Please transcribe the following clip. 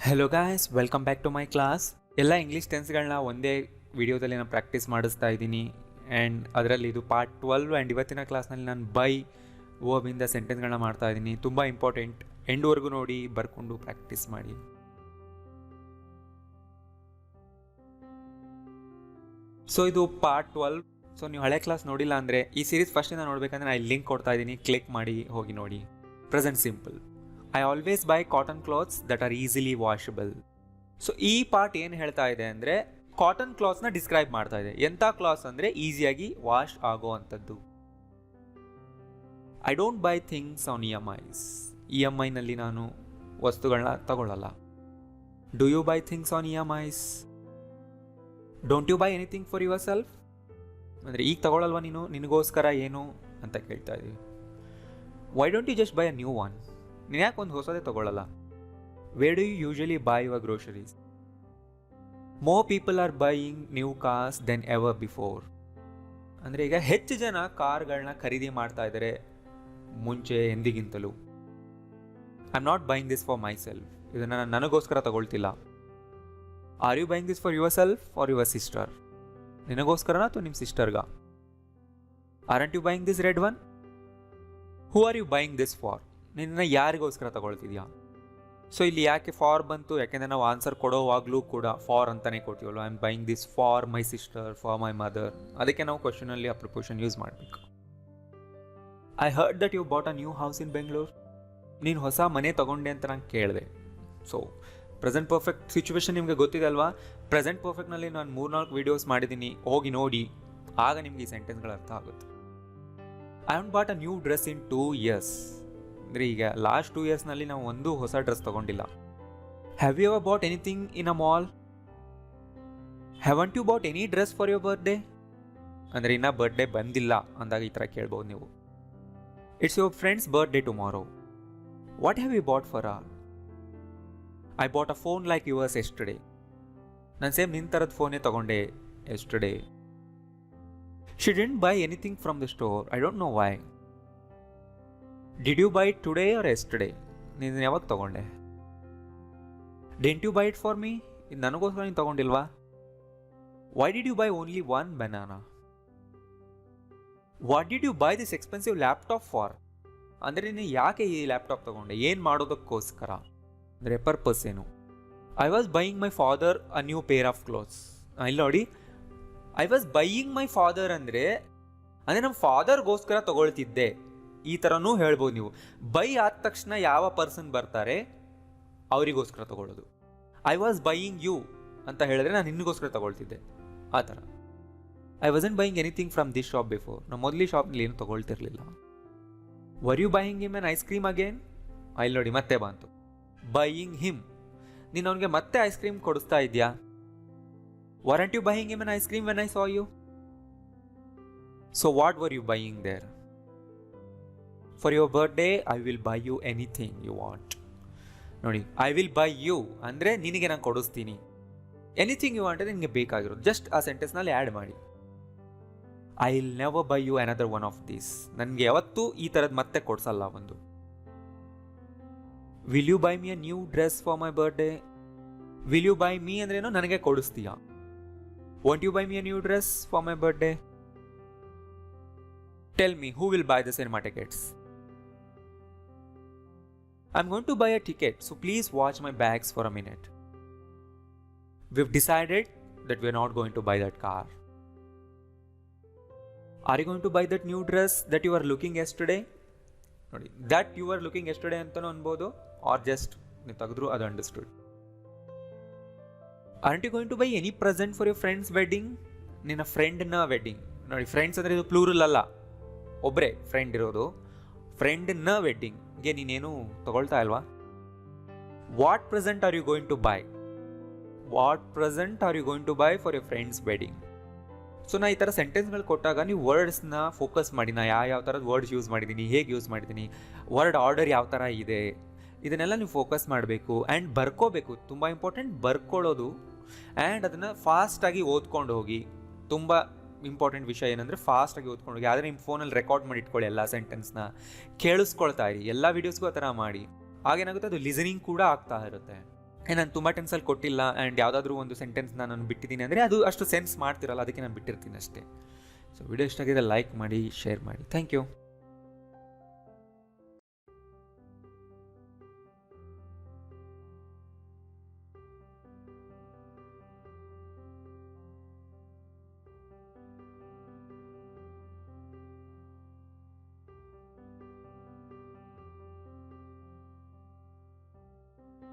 Hello guys, welcome back to my class. ಎಲ್ಲ English ಟೆನ್ಸ್ಗಳನ್ನ ಒಂದೇ ವಿಡಿಯೋದಲ್ಲಿ ನಾನು ಪ್ರಾಕ್ಟೀಸ್ ಮಾಡಿಸ್ತಾ ಇದ್ದೀನಿ. ಆ್ಯಂಡ್ ಅದರಲ್ಲಿ ಇದು ಪಾರ್ಟ್ 12. ಆ್ಯಂಡ್ ಇವತ್ತಿನ ಕ್ಲಾಸ್ನಲ್ಲಿ ನಾನು ಬೈ ವರ್ಬಿಂದ ಸೆಂಟೆನ್ಸ್ಗಳನ್ನ ಮಾಡ್ತಾ ಇದ್ದೀನಿ. ತುಂಬ ಇಂಪಾರ್ಟೆಂಟ್. ಎಂಡ್ವರೆಗೂ ನೋಡಿ, ಬರ್ಕೊಂಡು ಪ್ರಾಕ್ಟೀಸ್ ಮಾಡಿ. ಸೊ ಇದು ಪಾರ್ಟ್ 12. ಸೊ ನೀವು ಹಳೆ ಕ್ಲಾಸ್ ನೋಡಿಲ್ಲ ಅಂದರೆ ಈ ಸೀರೀಸ್ ಫಸ್ಟಿಂದ ನೋಡಬೇಕಂದ್ರೆ ನಾನು ಲಿಂಕ್ ಕೊಡ್ತಾ ಇದ್ದೀನಿ, ಕ್ಲಿಕ್ ಮಾಡಿ ಹೋಗಿ ನೋಡಿ. Present simple. I always by cotton clothes that are easily washable. So ಈ ಪಾರ್ಟ್ ಏನು ಹೇಳ್ತಾ ಇದೆ ಅಂದರೆ ಕಾಟನ್ ಕ್ಲಾತ್ಸ್ನ ಡಿಸ್ಕ್ರೈಬ್ ಮಾಡ್ತಾ ಇದೆ. ಎಂಥ ಕ್ಲಾತ್ಸ್ ಅಂದರೆ ಈಸಿಯಾಗಿ ವಾಶ್ ಆಗೋ ಅಂಥದ್ದು. I don't buy things on EMIs. EMIನಲ್ಲಿ ನಾನು ವಸ್ತುಗಳನ್ನ ತಗೊಳ್ಳಲ್ಲ. Do you buy things on EMIs? Don't you buy anything for yourself? ಅಂದರೆ ಈಗ ತಗೊಳ್ಳಲ್ವ ನೀನು, ನಿನಗೋಸ್ಕರ ಏನು ಅಂತ ಕೇಳ್ತಾ ಇದ್ದೀವಿ. Why don't you just buy a new one? ನೀನು ಯಾಕೆ ಒಂದು ಹೊಸದೇ ತಗೊಳ್ಳಲ್ಲ? Where do you usually buy your groceries? More people are buying new cars than ever before. ಅಂದರೆ ಈಗ ಹೆಚ್ಚು ಜನ ಕಾರ್ಗಳನ್ನ ಖರೀದಿ ಮಾಡ್ತಾ ಇದ್ದಾರೆ ಮುಂಚೆ ಎಂದಿಗಿಂತಲೂ. I am not buying this for myself. ಇದನ್ನು ನಾನು ನನಗೋಸ್ಕರ ತಗೊಳ್ತಿಲ್ಲ. Are you buying this for yourself or your sister? ನಿನಗೋಸ್ಕರನ ಅಥವಾ ನಿಮ್ಮ ಸಿಸ್ಟರ್ಗ? Aren't you buying this red one? Who are you buying this for? ನಿನ್ನ ಯಾರಿಗೋಸ್ಕರ ತಗೊಳ್ತಿದ್ಯಾ? ಸೊ ಇಲ್ಲಿ ಯಾಕೆ ಫಾರ್ ಬಂತು? ಯಾಕೆಂದರೆ ನಾವು ಆನ್ಸರ್ ಕೊಡೋವಾಗಲೂ ಕೂಡ ಫಾರ್ ಅಂತಲೇ ಕೊಡ್ತೀವಲ್ಲ. I am buying this for my sister, for my mother. ಅದಕ್ಕೆ ನಾವು ಕ್ವಶನಲ್ಲಿ ಆ ಪ್ರಿಪೋಷನ್ ಯೂಸ್ ಮಾಡಬೇಕು. I heard that you bought a new house in Bengaluru. ನೀನು ಹೊಸ ಮನೆ ತಗೊಂಡೆ ಅಂತ ನಾನು ಕೇಳಿದೆ. ಸೊ ಪ್ರೆಸೆಂಟ್ ಪರ್ಫೆಕ್ಟ್ ಸಿಚುವೇಶನ್ ನಿಮಗೆ ಗೊತ್ತಿದೆ ಅಲ್ವಾ? ಪ್ರೆಸೆಂಟ್ ಪರ್ಫೆಕ್ಟ್ನಲ್ಲಿ ನಾನು 3-4 ವೀಡಿಯೋಸ್ ಮಾಡಿದ್ದೀನಿ, ಹೋಗಿ ನೋಡಿ. ಆಗ ನಿಮ್ಗೆ ಈ ಸೆಂಟೆನ್ಸ್ಗಳು ಅರ್ಥ ಆಗುತ್ತೆ. I have bought a new dress in 2 years. ಅಂದರೆ ಈಗ ಲಾಸ್ಟ್ 2 yearsನಲ್ಲಿ ನಾವು ಒಂದು ಹೊಸ ಡ್ರೆಸ್ ತೊಗೊಂಡಿಲ್ಲ. Have you ever bought anything in a mall? Haven't you bought any dress for your birthday? ಅಂದರೆ ಇನ್ನೂ ಬರ್ತ್ಡೇ ಬಂದಿಲ್ಲ ಅಂದಾಗ ಈ ಥರ ಕೇಳ್ಬೋದು ನೀವು. It's your friend's birthday tomorrow. What have you bought for her? I bought a phone like yours yesterday. ನಾನು same ನಿನ್ನ ಥರದ ಫೋನೇ ತೊಗೊಂಡೆ yesterday. She didn't buy anything from the store. I don't know why. Did you buy it today or yesterday? ನೀನು ಯಾವಾಗ ತೊಗೊಂಡೆ? Didn't you buy it for me? ಇದು ನನಗೋಸ್ಕರ ನೀನು ತೊಗೊಂಡಿಲ್ವಾ? Why did you buy only 1 banana? What did you buy this expensive laptop for? ಅಂದರೆ ನೀನು ಯಾಕೆ ಈ ಲ್ಯಾಪ್ಟಾಪ್ ತೊಗೊಂಡೆ? ಏನು ಮಾಡೋದಕ್ಕೋಸ್ಕರ? ಅಂದರೆ ಪರ್ಪಸ್ ಏನು? I was buying my father a new pair of clothes. ಇಲ್ಲಿ ನೋಡಿ, I was buying my father ಅಂದರೆ ನಮ್ಮ ಫಾದರ್ಗೋಸ್ಕರ ತೊಗೊಳ್ತಿದ್ದೆ. ಈ ಥರನೂ ಹೇಳ್ಬೋದು ನೀವು. ಬೈ ಆದ ತಕ್ಷಣ ಯಾವ ಪರ್ಸನ್ ಬರ್ತಾರೆ ಅವರಿಗೋಸ್ಕರ ತೊಗೊಳ್ಳೋದು. ಐ ವಾಸ್ ಬೈಯಿಂಗ್ ಯು ಅಂತ ಹೇಳಿದ್ರೆ ನಾನು ನಿನಗೋಸ್ಕರ ತೊಗೊಳ್ತಿದ್ದೆ, ಆ ಥರ. I wasn't buying anything from this shop before. ನಾವು ಮೊದಲೇ ಶಾಪ್ನಲ್ಲಿ ಏನು ತೊಗೊಳ್ತಿರ್ಲಿಲ್ಲ. Were you buying him an ice cream again? ಇಲ್ಲಿ ನೋಡಿ ಮತ್ತೆ ಬಂತು, ಬೈಯಿಂಗ್ ಹಿಮ್. ನೀನು ಅವನಿಗೆ ಮತ್ತೆ ಐಸ್ ಕ್ರೀಮ್ ಕೊಡಿಸ್ತಾ ಇದೆಯಾ? Weren't you buying him an ice cream when I saw you? So what were you buying there? For your birthday I will buy you anything you want. ನೋಡಿ, I will buy you ಅಂದರೆ ನಿನಗೆ ನಾನು ಕೊಡಿಸ್ತೀನಿ. Anything you want ಅಂದರೆ ನಿನಗೆ ಬೇಕಾಗಿರೋದು. Just ಆ ಸೆಂಟೆನ್ಸ್ನಲ್ಲಿ ಆ್ಯಡ್ ಮಾಡಿ. I will never buy you another one of these. ನನಗೆ ಯಾವತ್ತೂ ಈ ಥರದ್ದು ಮತ್ತೆ ಕೊಡಿಸಲ್ಲ ಒಂದು. Will you buy me a new dress for my birthday? Will you buy me ಅಂದ್ರೇನು? ನನಗೆ ಕೊಡಿಸ್ತೀಯಾ? Won't you buy me a new dress for my birthday? Tell me, who will buy the cinema tickets? I am going to buy a ticket, so please watch my bags for a minute. We've decided that we are not going to buy that car. Are you going to buy that new dress that you are looking yesterday? ನೋಡಿ, that you are looking yesterday ಅಂತಲೂ ಅನ್ಬೋದು, or just ನೀವು ತೆಗೆದ್ರು ಅದು understood. Aren't you going to buy any present for your friends wedding? ನಿನ್ನ ಫ್ರೆಂಡ್ನ wedding. ನೋಡಿ, friends ಅಂದರೆ ಇದು ಪ್ಲೂರಲ್ ಅಲ್ಲ, ಒಬ್ಬರೇ ಫ್ರೆಂಡ್ ಇರೋದು. ಫ್ರೆಂಡ್ನ ವೆಡ್ಡಿಂಗ್ಗೆ ನೀನೇನು ತಗೊಳ್ತಾ ಇಲ್ವಾ? What present are you going to buy? What present are you going to buy for your friends wedding? So ನಾ ಈ ಥರ ಸೆಂಟೆನ್ಸ್ಗಳು ಕೊಟ್ಟಾಗ ನೀವು ವರ್ಡ್ಸ್ನ ಫೋಕಸ್ ಮಾಡಿ. ನಾ ಯಾವ ಥರದ ವರ್ಡ್ಸ್ ಯೂಸ್ ಮಾಡಿದ್ದೀನಿ, ಹೇಗೆ ಯೂಸ್ ಮಾಡಿದ್ದೀನಿ, ವರ್ಡ್ ಆರ್ಡರ್ ಯಾವ ಥರ ಇದೆ, ಇದನ್ನೆಲ್ಲ ನೀವು ಫೋಕಸ್ ಮಾಡಬೇಕು. ಆ್ಯಂಡ್ ಬರ್ಕೋಬೇಕು. ತುಂಬ ಇಂಪಾರ್ಟೆಂಟ್ ಬರ್ಕೊಳ್ಳೋದು. ಆ್ಯಂಡ್ ಅದನ್ನು ಫಾಸ್ಟಾಗಿ ಓದ್ಕೊಂಡು ಹೋಗಿ. ತುಂಬ ಇಂಪಾರ್ಟೆಂಟ್ ವಿಷಯ ಏನಂದರೆ ಫಾಸ್ಟಾಗಿ ಓದ್ಕೊಂಡು ಹೋಗಿ. ಆದರೆ ನಿಮ್ಮ ಫೋನಲ್ಲಿ ರೆಕಾರ್ಡ್ ಮಾಡಿ ಇಟ್ಕೊಳ್ಳಿ ಎಲ್ಲ ಸೆಂಟೆನ್ಸ್ನ, ಕೇಳಿಸ್ಕೊಳ್ತಾ ಇರಿ. ಎಲ್ಲ ವೀಡಿಯೋಸ್ಗೂ ಆ ಥರ ಮಾಡಿ. ಆಗೇನಾಗುತ್ತೆ, ಅದು ಲಿಸನಿಂಗ್ ಕೂಡ ಆಗ್ತಾ ಇರುತ್ತೆ. ನಾನು ತುಂಬ ಟೆನ್ಸಲ್ಲಿ ಕೊಟ್ಟಿಲ್ಲ ಆ್ಯಂಡ್ ಯಾವುದಾದ್ರೂ ಒಂದು ಸೆಂಟೆನ್ಸ್ನ ನಾನು ಬಿಟ್ಟಿದ್ದೀನಿ ಅಂದರೆ ಅದು ಅಷ್ಟು ಸೆನ್ಸ್ ಮಾಡ್ತಿರಲ್ಲ, ಅದಕ್ಕೆ ನಾನು ಬಿಟ್ಟಿರ್ತೀನಿ ಅಷ್ಟೇ. ಸೊ ವಿಡಿಯೋ ಇಷ್ಟ ಆಗಿದೆ ಲೈಕ್ ಮಾಡಿ, ಶೇರ್ ಮಾಡಿ. Thank you.